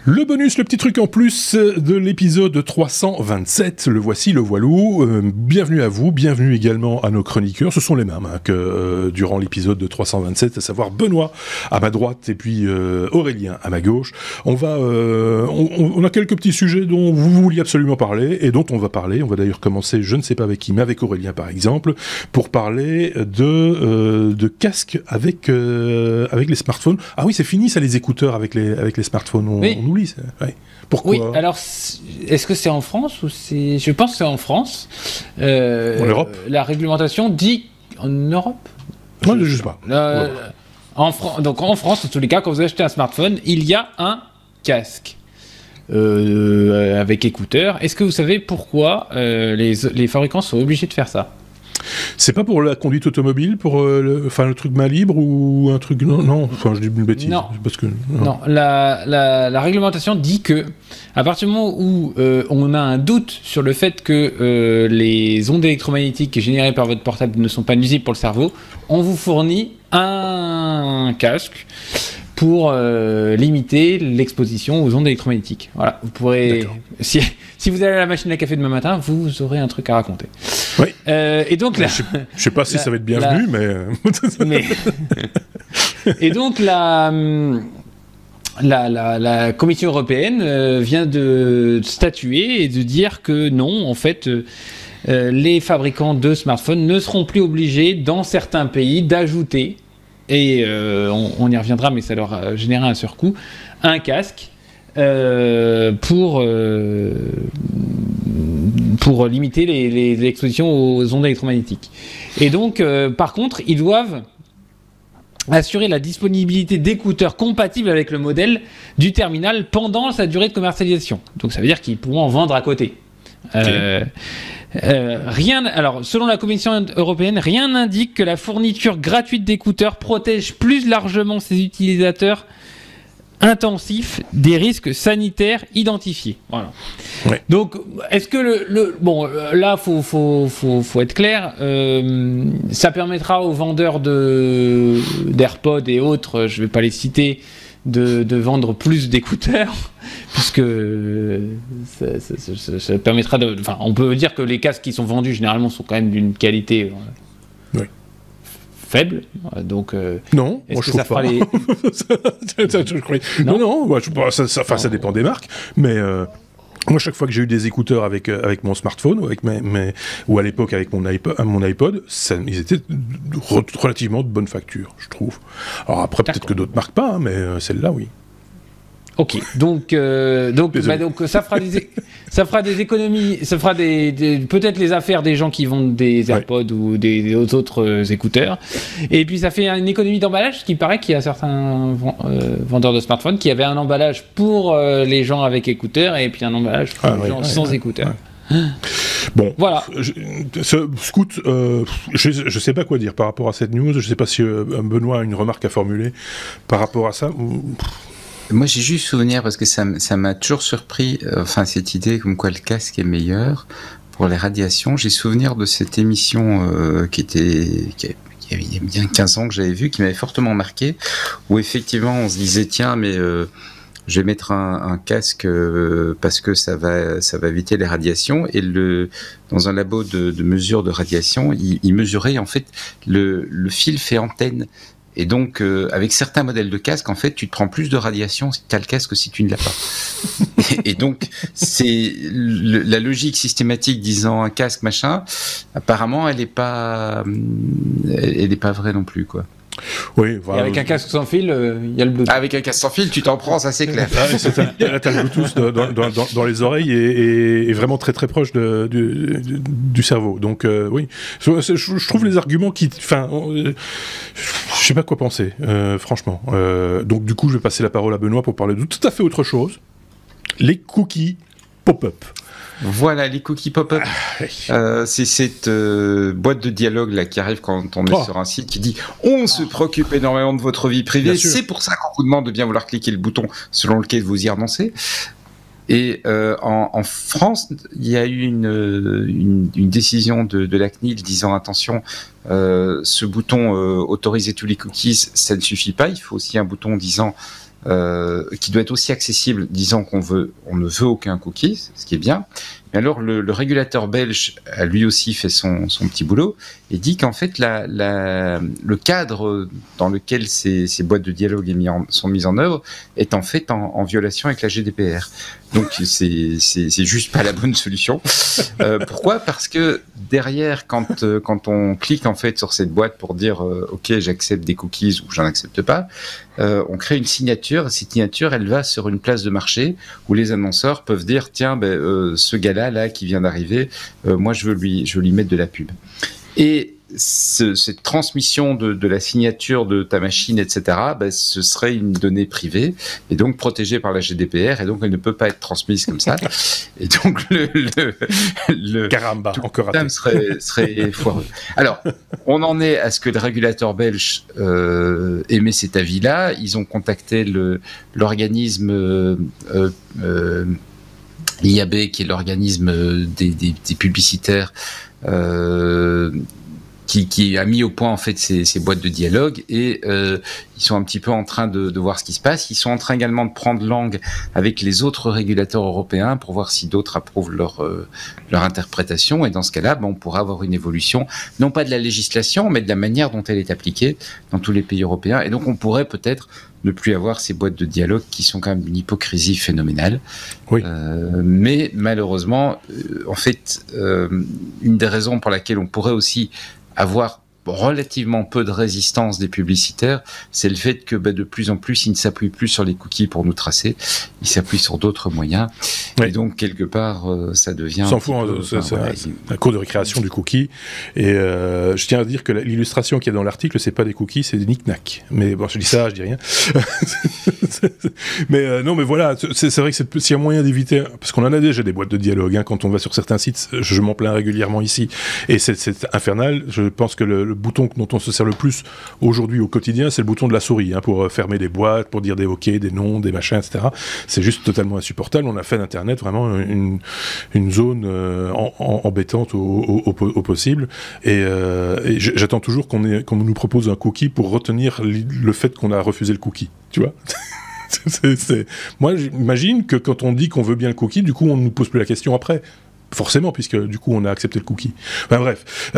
Le bonus, le petit truc en plus de l'épisode 327, le voici, le voilou. Bienvenue à vous, bienvenue également à nos chroniqueurs. Ce sont les mêmes que durant l'épisode de 327, à savoir Benoît à ma droite et puis Aurélien à ma gauche. On a quelques petits sujets dont vous vouliez absolument parler et dont on va parler. On va d'ailleurs commencer, je ne sais pas avec qui, mais avec Aurélien par exemple, pour parler de casques avec les smartphones. Ah oui, c'est fini ça, les écouteurs avec les smartphones. On oublie ça. Ouais. Pourquoi ? Oui, alors, est-ce que c'est en France ou c'est... Je pense que c'est en France. En Europe ? La réglementation dit... En Europe ? Moi, je ne sais pas. Donc en France, en tous les cas, quand vous achetez un smartphone, il y a un casque avec écouteurs. Est-ce que vous savez pourquoi les fabricants sont obligés de faire ça ? C'est pas pour la conduite automobile, pour le truc main libre ou un truc... Non, enfin je dis une bêtise. Non, parce que, non. La réglementation dit que à partir du moment où on a un doute sur le fait que les ondes électromagnétiques générées par votre portable ne sont pas nuisibles pour le cerveau, on vous fournit un casque pour limiter l'exposition aux ondes électromagnétiques. Voilà, vous pourrez... Si vous allez à la machine à café demain matin, vous aurez un truc à raconter. Oui. Et donc là... Je sais pas si ça va être bienvenu, mais... Et donc la Commission européenne vient de statuer et de dire que non, en fait... les fabricants de smartphones ne seront plus obligés, dans certains pays, d'ajouter, et on y reviendra, mais ça leur a généré un surcoût, un casque pour limiter l'exposition aux ondes électromagnétiques. Et donc, par contre, ils doivent assurer la disponibilité d'écouteurs compatibles avec le modèle du terminal pendant sa durée de commercialisation. Donc ça veut dire qu'ils pourront en vendre à côté. Okay. Alors, selon la Commission européenne, rien n'indique que la fourniture gratuite d'écouteurs protège plus largement ses utilisateurs intensifs des risques sanitaires identifiés. Voilà. Ouais. Donc, est-ce que bon, là, faut être clair. Ça permettra aux vendeurs d'AirPods et autres, je vais pas les citer, de vendre plus d'écouteurs, puisque ça permettra de... Enfin, on peut dire que les casques qui sont vendus, généralement, sont quand même d'une qualité faible. Donc, non, moi je trouve pas. Ça dépend des marques, mais... Moi, chaque fois que j'ai eu des écouteurs avec mon smartphone, ou à l'époque avec mon iPod, ils étaient relativement de bonne facture, je trouve. Alors après, peut-être que d'autres marques pas, mais celle-là, oui. Ok, donc ça fera des économies, ça fera peut-être les affaires des gens qui vendent des AirPods ou des autres écouteurs, et puis ça fait une économie d'emballage, ce qui paraît qu'il y a certains vendeurs de smartphones qui avaient un emballage pour les gens avec écouteurs et puis un emballage pour les gens sans écouteurs. Ouais. Bon, voilà. Scout, je sais pas quoi dire par rapport à cette news. Je sais pas si Benoît a une remarque à formuler par rapport à ça. Moi, j'ai juste souvenir, parce que ça m'a toujours surpris, cette idée comme quoi le casque est meilleur pour les radiations. J'ai souvenir de cette émission qui il y a bien 15 ans que j'avais vu, qui m'avait fortement marqué, où effectivement on se disait tiens, mais je vais mettre un casque parce que ça va éviter les radiations. Et dans un labo de mesure de radiation, il mesurait en fait le fil fait antenne. Et donc, avec certains modèles de casque, en fait, tu te prends plus de radiation si tu as le casque que si tu ne l'as pas. et donc, c'est la logique systématique disant un casque, machin, apparemment, elle n'est pas vraie non plus, quoi. Oui, voilà. Et avec un casque sans fil, il y a le Bluetooth. Avec un casque sans fil, tu t'en prends, ça c'est clair. Là, t'as le Bluetooth dans les oreilles et vraiment très très proche du cerveau. Donc oui, je trouve les arguments je sais pas quoi penser, franchement. Donc du coup, je vais passer la parole à Benoît pour parler de tout à fait autre chose. Les cookies pop-up. Voilà, les cookies pop-up. C'est cette boîte de dialogue là qui arrive quand on est sur un site qui dit on se préoccupe énormément de votre vie privée. C'est pour ça qu'on vous demande de bien vouloir cliquer le bouton selon lequel vous y renoncez. Et en France, il y a eu une décision de la CNIL disant attention, ce bouton autoriser tous les cookies, ça ne suffit pas. Il faut aussi un bouton disant qui doit être aussi accessible, disant on ne veut aucun cookie, ce qui est bien. Mais alors le régulateur belge a lui aussi fait son petit boulot et dit qu'en fait le cadre dans lequel ces boîtes de dialogue sont mises en œuvre est en fait en violation avec la GDPR. Donc c'est juste pas la bonne solution. Pourquoi ? Parce que derrière, quand on clique en fait sur cette boîte pour dire ok, j'accepte des cookies ou j'en accepte pas, on crée une signature. Et cette signature, elle va sur une place de marché où les annonceurs peuvent dire tiens, ce gars-là là qui vient d'arriver, moi je veux lui mettre de la pub. Et cette transmission de la signature de ta machine, etc., ce serait une donnée privée et donc protégée par la GDPR et donc elle ne peut pas être transmise comme ça. Et donc le caramba, encore raté. Serait foireux. Alors, on en est à ce que le régulateur belge émet cet avis-là. Ils ont contacté l'organisme IAB, qui est l'organisme des publicitaires, qui a mis au point en fait ces boîtes de dialogue et ils sont un petit peu en train de voir ce qui se passe. Ils sont en train également de prendre langue avec les autres régulateurs européens pour voir si d'autres approuvent leur interprétation et dans ce cas-là, on pourra avoir une évolution, non pas de la législation, mais de la manière dont elle est appliquée dans tous les pays européens et donc on pourrait peut-être ne plus avoir ces boîtes de dialogue qui sont quand même une hypocrisie phénoménale. Oui. Mais malheureusement, en fait, une des raisons pour laquelle on pourrait aussi avoir relativement peu de résistance des publicitaires, c'est le fait que de plus en plus, ils ne s'appuient plus sur les cookies pour nous tracer, ils s'appuient sur d'autres moyens. Oui. Et donc, quelque part, ça devient... On s'en fout, c'est un cours de récréation du cookie. Et je tiens à dire que l'illustration qu'il y a dans l'article, c'est pas des cookies, c'est des knick-knack. Mais bon, je dis ça, je dis rien. Mais non, mais voilà, c'est vrai que s'il y a moyen d'éviter, parce qu'on en a déjà des boîtes de dialogue, quand on va sur certains sites, je m'en plains régulièrement ici, et c'est infernal. Je pense que le bouton dont on se sert le plus aujourd'hui au quotidien, c'est le bouton de la souris, pour fermer des boîtes, pour dire des OK, des noms, des machins, etc. C'est juste totalement insupportable. On a fait d'Internet vraiment une zone embêtante au possible. Et j'attends toujours qu'on nous propose un cookie pour retenir le fait qu'on a refusé le cookie. Tu vois ? Moi, j'imagine que quand on dit qu'on veut bien le cookie, du coup, on ne nous pose plus la question après. Forcément, puisque du coup on a accepté le cookie. Enfin bref,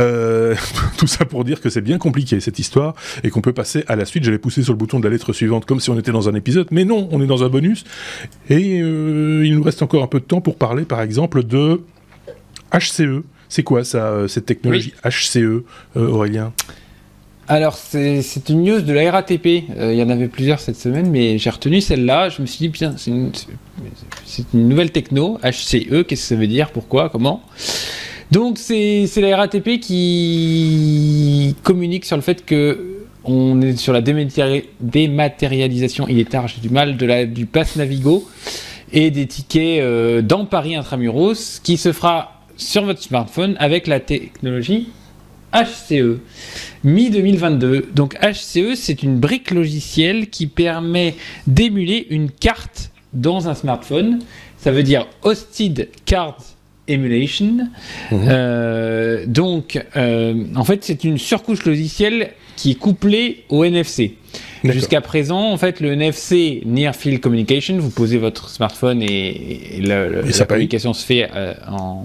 tout ça pour dire que c'est bien compliqué cette histoire et qu'on peut passer à la suite. J'allais pousser sur le bouton de la lettre suivante comme si on était dans un épisode, mais non, on est dans un bonus. Et il nous reste encore un peu de temps pour parler par exemple de HCE. C'est quoi ça, cette technologie HCE, Aurélien ? Alors, c'est une news de la RATP. Il y en avait plusieurs cette semaine, mais j'ai retenu celle-là. Je me suis dit, putain, c'est une nouvelle techno, HCE. Qu'est-ce que ça veut dire ? Pourquoi ? Comment ? Donc, c'est la RATP qui communique sur le fait qu'on est sur la dématérialisation, il est tard, j'ai du mal, du pass Navigo et des tickets dans Paris Intramuros, qui se fera sur votre smartphone avec la technologie HCE, mi-2022. Donc HCE, c'est une brique logicielle qui permet d'émuler une carte dans un smartphone. Ça veut dire Hosted Card Emulation. Donc, en fait, c'est une surcouche logicielle qui est couplée au NFC. D'accord. Jusqu'à présent, en fait, le NFC, Near Field Communication, vous posez votre smartphone et la communication se fait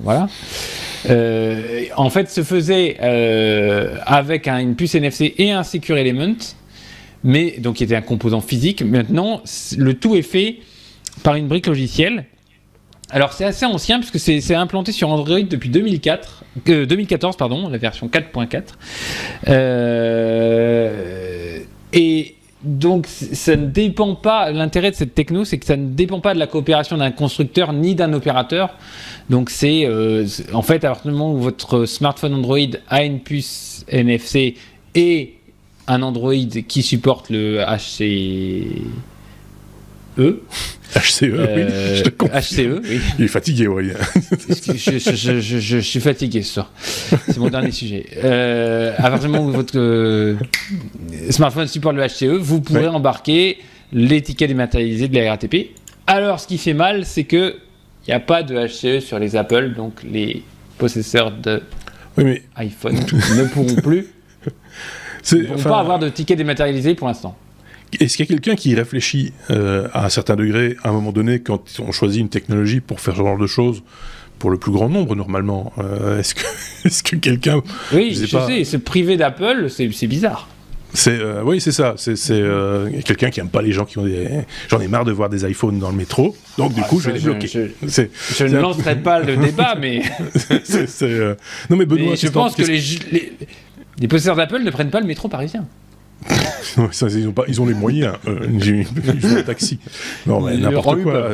voilà. En fait, se faisait avec une puce NFC et un Secure Element, mais donc qui était un composant physique. Maintenant, le tout est fait par une brique logicielle. Alors, c'est assez ancien puisque c'est implanté sur Android depuis 2014, la version 4.4. Et donc, ça ne dépend pas. L'intérêt de cette techno, c'est que ça ne dépend pas de la coopération d'un constructeur ni d'un opérateur. Donc, c'est en fait, à partir du moment où votre smartphone Android a une puce NFC et un Android qui supporte le HCE. HCE, oui, je te confirme. HCE, oui. Il est fatigué, Aurélien. Je suis fatigué ce soir. C'est mon dernier sujet. À partir du moment où votre smartphone supporte le HCE, vous pourrez embarquer l'étiquette dématérialisée de la RATP. Alors, ce qui fait mal, c'est que il n'y a pas de HCE sur les Apple, donc les possesseurs de iPhone ne pourront plus. Ne pourront pas avoir de ticket dématérialisé pour l'instant. Est-ce qu'il y a quelqu'un qui réfléchit à un certain degré, à un moment donné, quand on choisit une technologie pour faire ce genre de choses, pour le plus grand nombre, normalement, est-ce que quelqu'un... Oui, je sais, se priver d'Apple, c'est bizarre. Oui, c'est ça. C'est quelqu'un qui aime pas les gens qui ont des... J'en ai marre de voir des iPhones dans le métro, donc du coup, je vais les bloquer. Je ne lancerai pas le débat, mais... Non, mais Benoît... Mais je pense que les possesseurs d'Apple ne prennent pas le métro parisien. Ils ont les moyens. Ils ont un taxi. Non, mais n'importe quoi.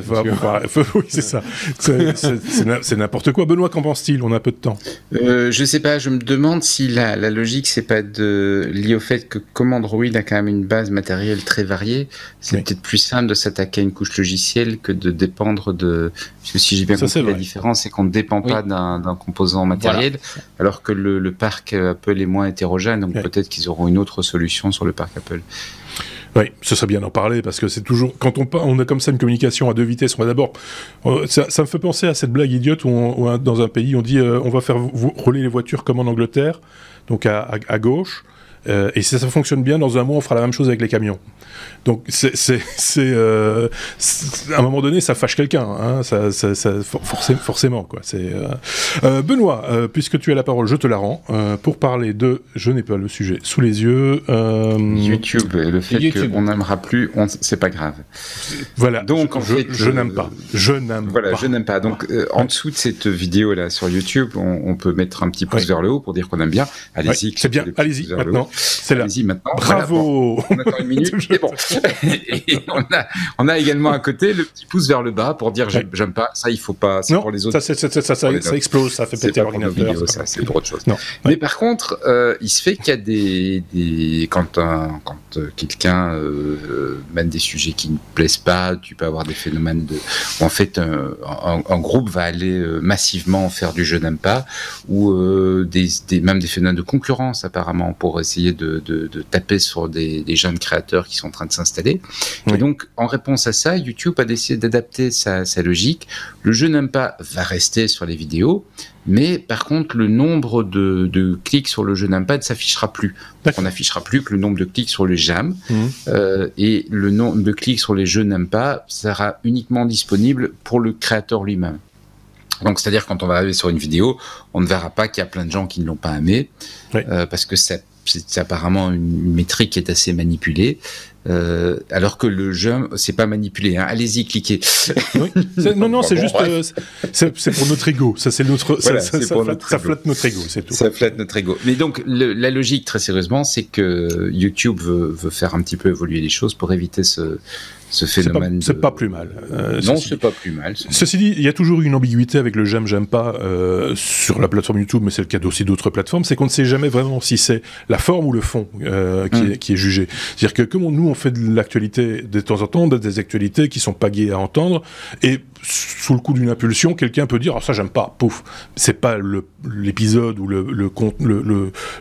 Oui, c'est ça. C'est n'importe quoi. Benoît, qu'en pense-t-il? On a peu de temps. Je sais pas. Je me demande si la logique, c'est pas lié au fait que comme Android a quand même une base matérielle très variée, c'est peut-être plus simple de s'attaquer à une couche logicielle que de dépendre de... Parce que si j'ai bien compris, la différence, c'est qu'on ne dépend pas d'un composant matériel, alors que le parc Apple est moins hétérogène, donc peut-être qu'ils auront une autre solution sur le parc Apple. Oui, ce serait bien d'en parler, parce que c'est toujours... Quand on a comme ça une communication à deux vitesses, on va d'abord... Ça me fait penser à cette blague idiote où dans un pays, on dit on va faire rouler les voitures comme en Angleterre, donc à gauche, et si ça fonctionne bien, dans un mois, on fera la même chose avec les camions. Donc, à un moment donné, ça fâche quelqu'un, hein, forcément, quoi. Benoît, puisque tu as la parole, je te la rends, pour parler de... Je n'ai pas le sujet sous les yeux. YouTube, le fait qu'on n'aimera plus, c'est pas grave. Voilà, donc, je n'aime pas. Je n'aime pas. Donc, en dessous de cette vidéo-là sur YouTube, on peut mettre un petit pouce vers le haut pour dire qu'on aime bien. Allez-y. C'est bien, allez-y, maintenant. C'est là. Allez-y, maintenant. Bravo. Voilà, on attend une minute, c'est bon. Et on a également à côté le petit pouce vers le bas pour dire j'aime pas, ça il faut pas, c'est pour les autres. Ça explose, ça fait péter l'ordinateur. C'est pour autre chose. Mais par contre, il se fait qu'il y a quand quelqu'un mène des sujets qui ne plaisent pas, tu peux avoir des phénomènes où en fait un groupe va aller massivement faire du je n'aime pas, ou même des phénomènes de concurrence apparemment pour essayer de taper sur des jeunes créateurs qui sont en train de s'installer. Et donc, en réponse à ça, YouTube a décidé d'adapter sa logique. Le je n'aime pas va rester sur les vidéos, mais par contre, le nombre de clics sur le je n'aime pas ne s'affichera plus. Donc, on n'affichera plus que le nombre de clics sur le j'aime, et le nombre de clics sur les je n'aime pas sera uniquement disponible pour le créateur lui-même. Donc, c'est-à-dire, quand on va arriver sur une vidéo, on ne verra pas qu'il y a plein de gens qui ne l'ont pas aimé, parce que c'est apparemment une métrique qui est assez manipulée, alors que le jeu, c'est pas manipulé. Hein. Allez-y, cliquez. Non, c'est juste, c'est pour notre ego. Ça, c'est notre, voilà, ça flatte notre ego, c'est tout. Ça flatte notre ego. Mais donc, la logique, très sérieusement, c'est que YouTube veut faire un petit peu évoluer les choses pour éviter ce phénomène. C'est pas plus mal. Non, c'est pas plus mal. Ceci dit, il y a toujours eu une ambiguïté avec le j'aime pas sur la plateforme YouTube, mais c'est le cas aussi d'autres plateformes, c'est qu'on ne sait jamais vraiment si c'est la forme ou le fond qui est jugé. C'est-à-dire que comme nous, on fait de l'actualité de temps en temps, des actualités qui sont pas gaies à entendre, et sous le coup d'une impulsion, quelqu'un peut dire « Ah, ça, j'aime pas », pouf. C'est pas l'épisode ou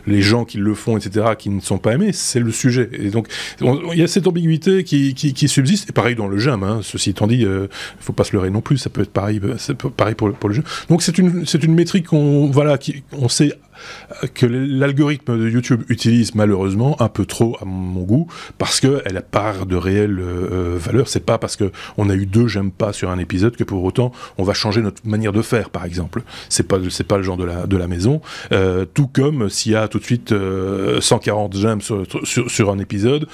les gens qui le font, etc., qui ne sont pas aimés, c'est le sujet. Et donc, il y a cette ambiguïté qui subsiste, et pareil dans le j'aime, hein. Ceci étant dit, faut pas se leurrer non plus, ça peut être pareil pour le jeu. Donc, c'est une métrique qu'on sait que l'algorithme de YouTube utilise malheureusement un peu trop à mon goût, parce qu'elle a part de réelle valeur. C'est pas parce qu'on a eu 2 j'aime pas sur un épisode que pour autant on va changer notre manière de faire, par exemple. C'est pas le genre de la maison. Tout comme s'il y a tout de suite 140 j'aime sur un épisode,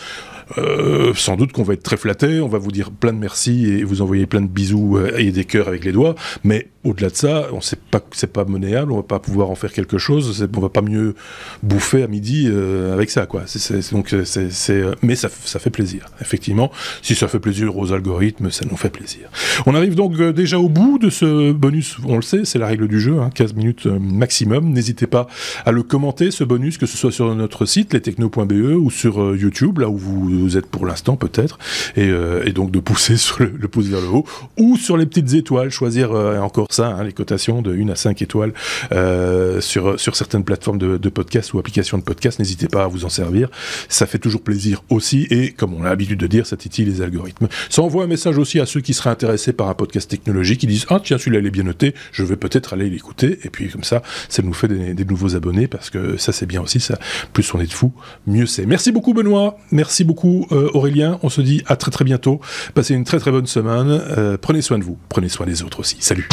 sans doute qu'on va être très flatté, on va vous dire plein de merci et vous envoyer plein de bisous et des cœurs avec les doigts, mais au-delà de ça, on sait pas que c'est pas monnayable, on va pas pouvoir en faire quelque chose, on va pas mieux bouffer à midi avec ça, quoi. Mais ça fait plaisir, effectivement. Si ça fait plaisir aux algorithmes, ça nous fait plaisir. On arrive donc déjà au bout de ce bonus, on le sait, c'est la règle du jeu, hein, 15 minutes maximum. N'hésitez pas à le commenter, ce bonus, que ce soit sur notre site, lestechno.be, ou sur YouTube, là où vous êtes pour l'instant peut-être, et donc de pousser sur le pouce vers le haut, ou sur les petites étoiles, choisir encore ça, hein, les cotations de 1 à 5 étoiles sur certaines plateformes de podcast ou applications de podcast. N'hésitez pas à vous en servir, ça fait toujours plaisir aussi, et comme on a l'habitude de dire, ça titille les algorithmes. Ça envoie un message aussi à ceux qui seraient intéressés par un podcast technologique, qui disent « Ah tiens, celui-là il est bien noté, je vais peut-être aller l'écouter », et puis comme ça nous fait des nouveaux abonnés, parce que ça c'est bien aussi, ça. Plus on est de fous, mieux c'est. Merci beaucoup Benoît, merci beaucoup beaucoup Aurélien, on se dit à très très bientôt, passez une très très bonne semaine, prenez soin de vous, prenez soin des autres aussi, salut.